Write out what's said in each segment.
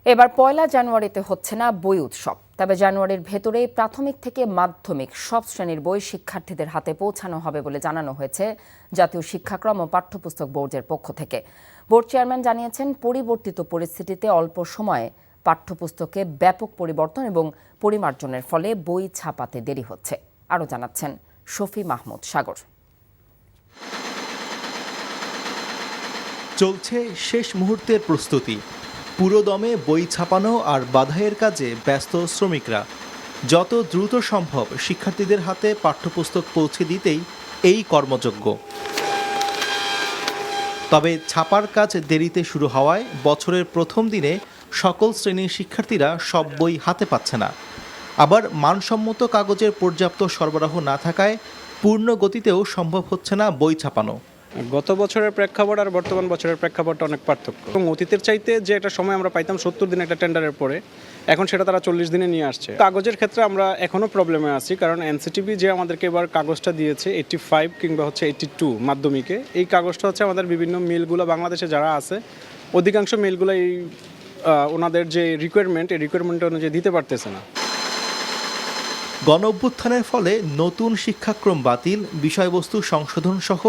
এবার ১লা জানুয়ারিতে হচ্ছে না বই উৎসব, তবে জানুয়ারির ভেতরেই প্রাথমিক থেকে মাধ্যমিক সব শ্রেণীর বই শিক্ষার্থীদের হাতে পৌঁছানো হবে বলে জানানো হয়েছে জাতীয় শিক্ষাক্রম ও পাঠ্যপুস্তক বোর্ডের পক্ষ থেকে। বোর্ড চেয়ারম্যান জানিয়েছেন, পরিবর্তিত পরিস্থিতিতে অল্প সময়ে পাঠ্যপুস্তকে ব্যাপক পরিবর্তন এবং পরিমার্জনের ফলে বই ছাপাতে দেরি হচ্ছে। আরও জানাচ্ছেন শফি মাহমুদ সাগর। চলছে শেষ মুহূর্তের প্রস্তুতি। পুরোদমে বই ছাপানো আর বাধাইয়ের কাজে ব্যস্ত শ্রমিকরা। যত দ্রুত সম্ভব শিক্ষার্থীদের হাতে পাঠ্যপুস্তক পৌঁছে দিতেই এই কর্মযজ্ঞ। তবে ছাপার কাজ দেরিতে শুরু হওয়ায় বছরের প্রথম দিনে সকল শ্রেণীর শিক্ষার্থীরা সব বই হাতে পাচ্ছে না। আবার মানসম্মত কাগজের পর্যাপ্ত সরবরাহ না থাকায় পূর্ণ গতিতেও সম্ভব হচ্ছে না বই ছাপানো। গত বছরের প্রেক্ষাপট আর বর্তমান বছরের প্রেক্ষাপটটা অনেক পার্থক্য, এবং অতীতের চাইতে যে একটা সময় আমরা পাইতাম 70 দিন একটা টেন্ডারের পরে, এখন সেটা তারা 40 দিনে নিয়ে আসছে। কাগজের ক্ষেত্রে আমরা এখনও প্রবলেমে আছি, কারণ এনসিটিভি যে আমাদেরকে এবার কাগজটা দিয়েছে 85 কিংবা 82 মাধ্যমিকে, এই কাগজটা হচ্ছে আমাদের বিভিন্ন মিলগুলো বাংলাদেশে যারা আছে অধিকাংশ মিলগুলো এই ওনাদের যে রিকোয়ারমেন্ট, এই রিকোয়ারমেন্ট অনুযায়ী দিতে পারতেছে না। গণঅভ্যুত্থানের ফলে নতুন শিক্ষাক্রম বাতিল, বিষয়বস্তু সংশোধন সহ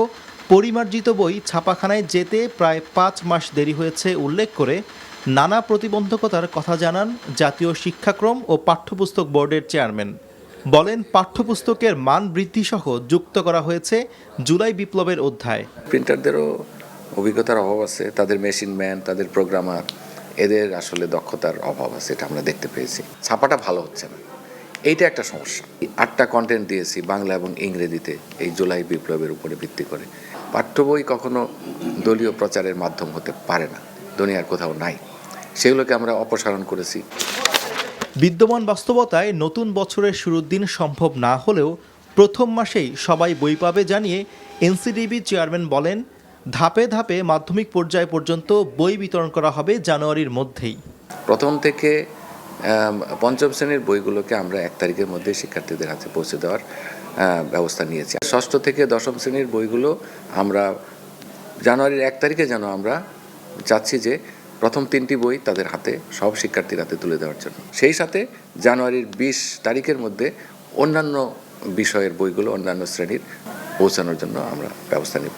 পরিমার্জিত বই ছাপাখানায় যেতে প্রায় 5 মাস দেরি হয়েছে উল্লেখ করে নানা প্রতিবন্ধকতার কথা জানান জাতীয় শিক্ষাক্রম ও পাঠ্যপুস্তক বোর্ডের চেয়ারম্যান। বলেন, পাঠ্যপুস্তকের মান বৃদ্ধি সহ যুক্ত করা হয়েছে জুলাই বিপ্লবের অধ্যায়। প্রিন্টারদেরও অভিজ্ঞতার অভাব আছে, তাদের মেশিন ম্যান, তাদের প্রোগ্রামার, এদের আসলে দক্ষতার অভাব আছে, এটা আমরা দেখতে পেয়েছি। ছাপাটা ভালো হচ্ছে না, এইটা একটা সমস্যা। 8টা কন্টেন্ট দিয়েছি বাংলা এবং ইংরেজিতে এই জুলাই বিপ্লবের উপরে ভিত্তি করে। পাঠ্য বই কখনো দলীয় প্রচারের মাধ্যম হতে পারে না, দুনিয়ার কোথাও নাই, সেগুলোকে আমরা অপসারণ করেছি। বিদ্যমান বাস্তবতায় নতুন বছরের শুরুর দিন সম্ভব না হলেও প্রথম মাসেই সবাই বই পাবে জানিয়ে এনসিটিবি চেয়ারম্যান বলেন, ধাপে ধাপে মাধ্যমিক পর্যায় পর্যন্ত বই বিতরণ করা হবে জানুয়ারির মধ্যেই। প্রথম থেকে পঞ্চম শ্রেণীর বইগুলোকে আমরা 1 তারিখের মধ্যে শিক্ষার্থীদের হাতে পৌঁছে দেওয়ার ব্যবস্থা নিয়েছি। ষষ্ঠ থেকে দশম শ্রেণীর বইগুলো আমরা জানুয়ারির 1 তারিখে যেন আমরা চাচ্ছি যে প্রথম 3টি বই তাদের হাতে, সব শিক্ষার্থীর হাতে তুলে দেওয়ার জন্য। সেই সাথে জানুয়ারির 20 তারিখের মধ্যে অন্যান্য বিষয়ের বইগুলো অন্যান্য শ্রেণীর পৌঁছানোর জন্য আমরা ব্যবস্থা নেব।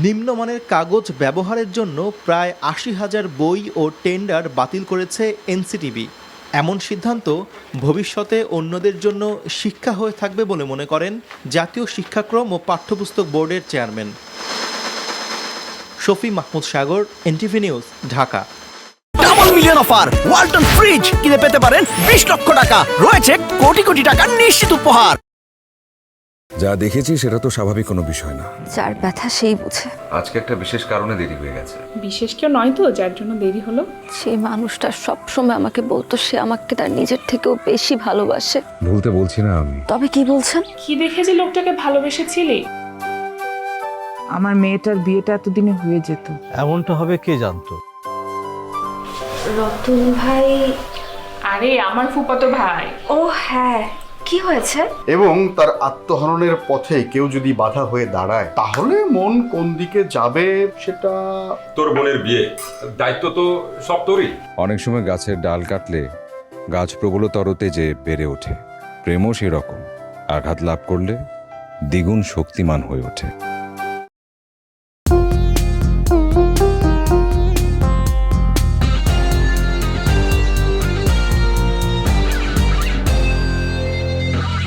নিম্নমানের কাগজ ব্যবহারের জন্য প্রায় 80,000 বই ও টেন্ডার বাতিল করেছে এনসিটিবি। এমন সিদ্ধান্ত ভবিষ্যতে অন্যদের জন্য শিক্ষা হয়ে থাকবে বলে মনে করেন জাতীয় শিক্ষাক্রম ও পাঠ্যপুস্তক বোর্ডের chairman. Shafi Mahmud Sagar, NTV news, Dhaka. Double million offer Walton fridge কিনে পেতে পারেন 20 লক্ষ টাকা, রয়েছে কোটি কোটি টাকার নিশ্চিত উপহার। যা দেখেছি সেটা তো স্বাভাবিক কোনো বিষয় না। যার ব্যথা সেই বুঝে। আজকে একটা বিশেষ কারণে দেরি হয়ে গেছে। বিশেষ কেউ নয় তো যার জন্য দেরি হলো? সেই মানুষটা সবসময় আমাকে বলতো সে আমাকে তার নিজের থেকেও বেশি ভালোবাসে। ভুলতে বলছি না আমি। তবে কি বলছেন? কি দেখে যে লোকটাকে ভালোবেসেছিলি? আমার মেয়েটার বিয়েটা এতদিনে হয়ে যেত। এমনটা হবে কে জানতো? রতন ভাই। আরে আমার ফুফাতো ভাই। ও হ্যাঁ, কি হয়েছে? এবং তার আত্মহননের পথে কেউ যদি বাধা হয়ে দাঁড়ায়, তাহলে মন কোন দিকে যাবে সেটা। তোর বোনের বিয়ে, দায়িত্ব তো সব তোরই। অনেক সময় গাছের ডাল কাটলে গাছ প্রবলতরতে যে বেড়ে ওঠে, প্রেমও সেরকম। আঘাত লাভ করলে দ্বিগুণ শক্তিমান হয়ে ওঠে।